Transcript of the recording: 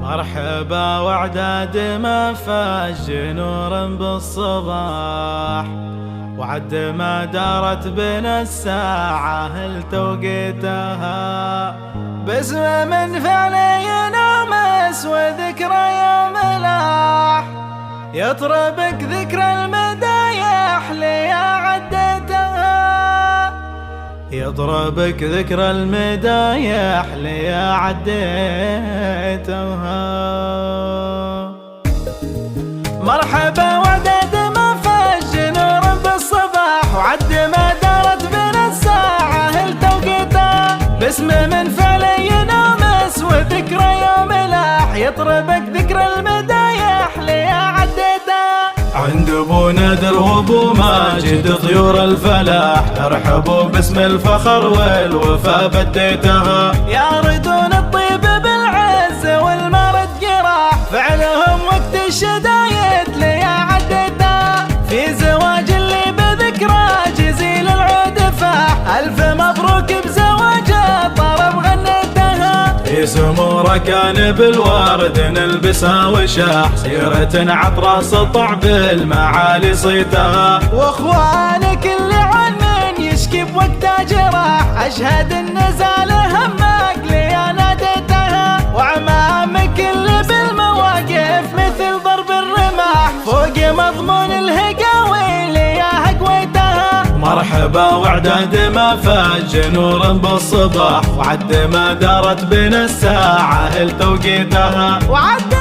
مرحبا وعداد ما فاج نور بالصباح، وعد ما دارت بنا الساعة هل توقيتها، باسم من فعلي نامس وذكرى يوم لاح، يطربك ذكرى المدايح ليا عديتها، يضربك ذكرى المدايح ليا عديتها. مرحبا وعداد ما فاج نور بالصباح، وعد ما دارت بنا الساعة هل توقيتها، باسم من فعلي نامس وذكرى يوم لاح، يطربك ذكرى المدايح ليا عديتها. عند ابو نادر وابو ماجد طيور الفلاح، ارحبوا باسم الفخر والوفا بديتها، ياردون الطيب بالعز والمرد جراح، فعلهم وقت الشدايد ليا عديتها، في زواج اللي بذكرى جزيل العود فاح، الف مبروك بزواجه طرب غنيتها، في سموره كان بالورد نلبسها وشاح، سيرة عطرة سطع بالمعالي صيتها، واخوانك اللي عن من يشكي بوقت جراح، اشهد النزال همك ليا ناديتها، وعمامك اللي بالمواقف مثل ضرب الرماح، فوق مضمون الهقاوي ليا هقويتها. مرحبا وعداد ما فاج نور بالصباح، وعد ما دارت بنا الساعة هل توقيتها، وعد